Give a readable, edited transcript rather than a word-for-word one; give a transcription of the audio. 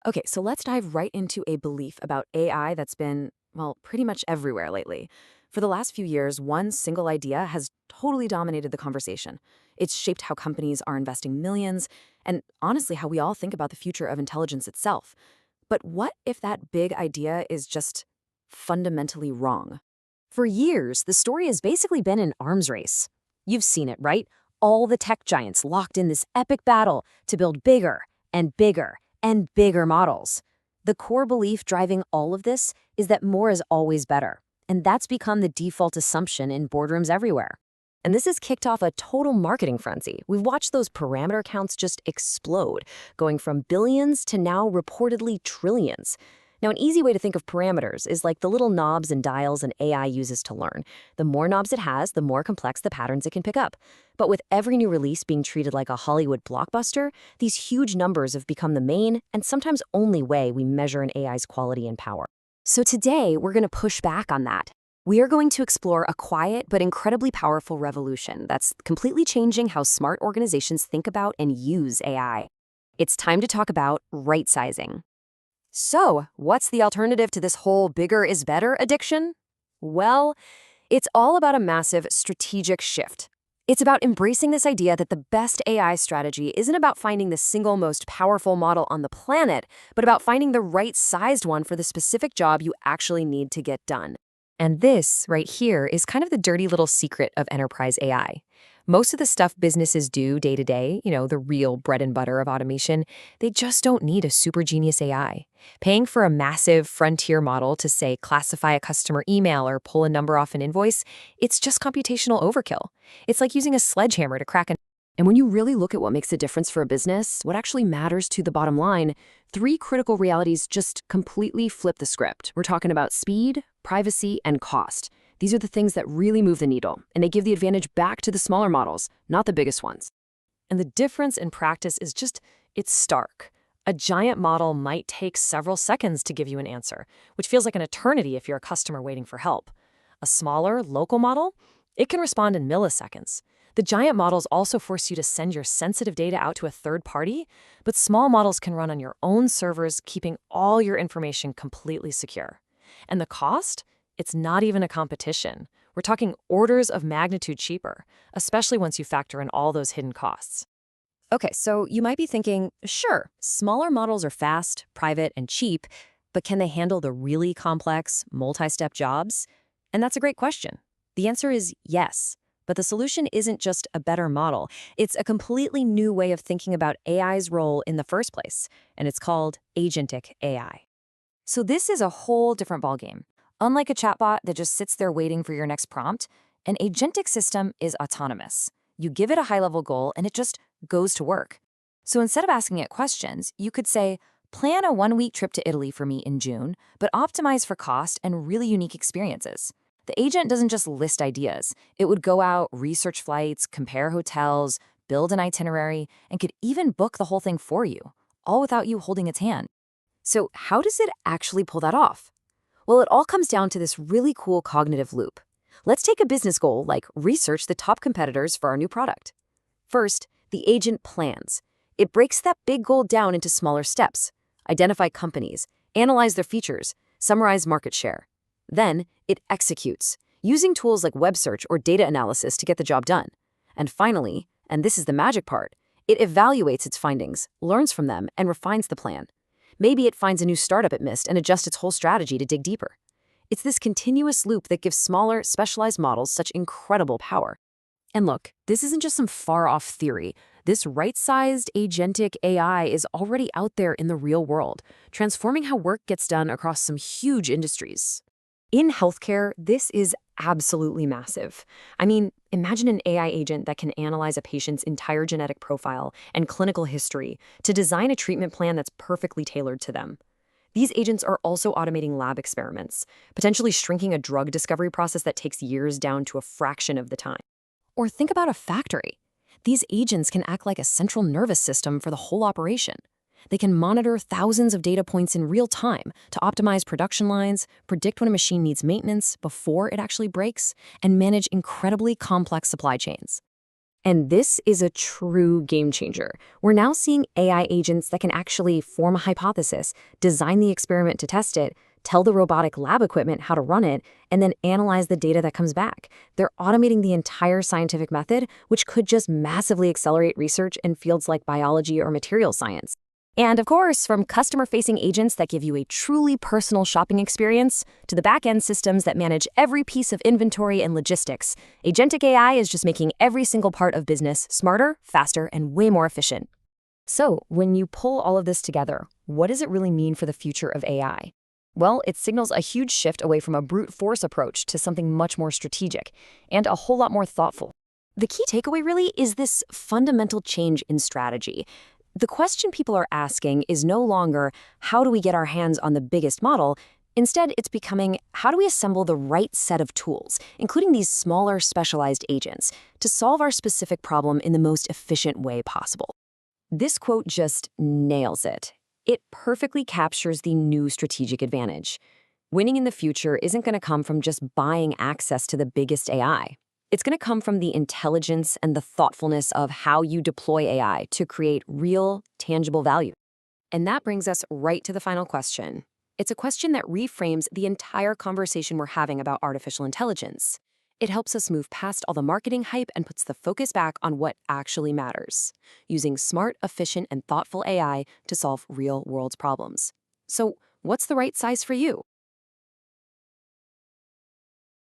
Okay, so let's dive right into a belief about AI that's been, well, pretty much everywhere lately. For the last few years, one single idea has totally dominated the conversation. It's shaped how companies are investing millions, and honestly, how we all think about the future of intelligence itself. But what if that big idea is just fundamentally wrong? For years, the story has basically been an arms race. You've seen it, right? All the tech giants locked in this epic battle to build bigger and bigger and bigger models. The core belief driving all of this is that more is always better, and that's become the default assumption in boardrooms everywhere. And this has kicked off a total marketing frenzy. We've watched those parameter counts just explode, going from billions to now reportedly trillions. Now, an easy way to think of parameters is like the little knobs and dials an AI uses to learn. The more knobs it has, the more complex the patterns it can pick up. But with every new release being treated like a Hollywood blockbuster, these huge numbers have become the main and sometimes only way we measure an AI's quality and power. So today, we're going to push back on that. We are going to explore a quiet but incredibly powerful revolution that's completely changing how smart organizations think about and use AI. It's time to talk about right-sizing. So, what's the alternative to this whole bigger is better addiction? Well, it's all about a massive strategic shift. It's about embracing this idea that the best AI strategy isn't about finding the single most powerful model on the planet, but about finding the right-sized one for the specific job you actually need to get done. And this, right here, is kind of the dirty little secret of enterprise AI. Most of the stuff businesses do day to day, the real bread and butter of automation, they just don't need a super genius AI. Paying for a massive frontier model to, say, classify a customer email or pull a number off an invoice, it's just computational overkill. It's like using a sledgehammer to crack an. And when you really look at what makes a difference for a business, what actually matters to the bottom line, three critical realities just completely flip the script. We're talking about speed, privacy, and cost. These are the things that really move the needle, and they give the advantage back to the smaller models, not the biggest ones. And the difference in practice is it's stark. A giant model might take several seconds to give you an answer, which feels like an eternity if you're a customer waiting for help. A smaller, local model, it can respond in milliseconds. The giant models also force you to send your sensitive data out to a third party, but small models can run on your own servers, keeping all your information completely secure. And the cost? It's not even a competition. We're talking orders of magnitude cheaper, especially once you factor in all those hidden costs. Okay, so you might be thinking, sure, smaller models are fast, private, and cheap, but can they handle the really complex, multi-step jobs? And that's a great question. The answer is yes. But the solution isn't just a better model. It's a completely new way of thinking about AI's role in the first place, and it's called agentic AI. So this is a whole different ballgame. Unlike a chatbot that just sits there waiting for your next prompt, an agentic system is autonomous. You give it a high-level goal, and it just goes to work. So instead of asking it questions, you could say, plan a one-week trip to Italy for me in June, but optimize for cost and really unique experiences. The agent doesn't just list ideas. It would go out, research flights, compare hotels, build an itinerary, and could even book the whole thing for you, all without you holding its hand. So how does it actually pull that off? Well, it all comes down to this really cool cognitive loop. Let's take a business goal like research the top competitors for our new product. First, the agent plans. It breaks that big goal down into smaller steps. Identify companies, analyze their features, summarize market share. Then, it executes, using tools like web search or data analysis to get the job done. And finally, and this is the magic part, it evaluates its findings, learns from them, and refines the plan. Maybe it finds a new startup it missed and adjusts its whole strategy to dig deeper. It's this continuous loop that gives smaller, specialized models such incredible power. And look, this isn't just some far-off theory. This right-sized agentic AI is already out there in the real world, transforming how work gets done across some huge industries. In healthcare, this is absolutely massive. I mean, imagine an AI agent that can analyze a patient's entire genetic profile and clinical history to design a treatment plan that's perfectly tailored to them. These agents are also automating lab experiments, potentially shrinking a drug discovery process that takes years down to a fraction of the time. Or think about a factory. These agents can act like a central nervous system for the whole operation. They can monitor thousands of data points in real time to optimize production lines, predict when a machine needs maintenance before it actually breaks, and manage incredibly complex supply chains. And this is a true game changer. We're now seeing AI agents that can actually form a hypothesis, design the experiment to test it, tell the robotic lab equipment how to run it, and then analyze the data that comes back. They're automating the entire scientific method, which could just massively accelerate research in fields like biology or material science. And of course, from customer-facing agents that give you a truly personal shopping experience to the back-end systems that manage every piece of inventory and logistics, agentic AI is just making every single part of business smarter, faster, and way more efficient. So, when you pull all of this together, what does it really mean for the future of AI? Well, it signals a huge shift away from a brute force approach to something much more strategic and a whole lot more thoughtful. The key takeaway really is this fundamental change in strategy. The question people are asking is no longer, how do we get our hands on the biggest model? Instead, it's becoming, how do we assemble the right set of tools, including these smaller specialized agents, to solve our specific problem in the most efficient way possible? This quote just nails it. It perfectly captures the new strategic advantage. Winning in the future isn't going to come from just buying access to the biggest AI. It's going to come from the intelligence and the thoughtfulness of how you deploy AI to create real, tangible value. And that brings us right to the final question. It's a question that reframes the entire conversation we're having about artificial intelligence. It helps us move past all the marketing hype and puts the focus back on what actually matters, using smart, efficient, and thoughtful AI to solve real-world problems. So, what's the right size for you?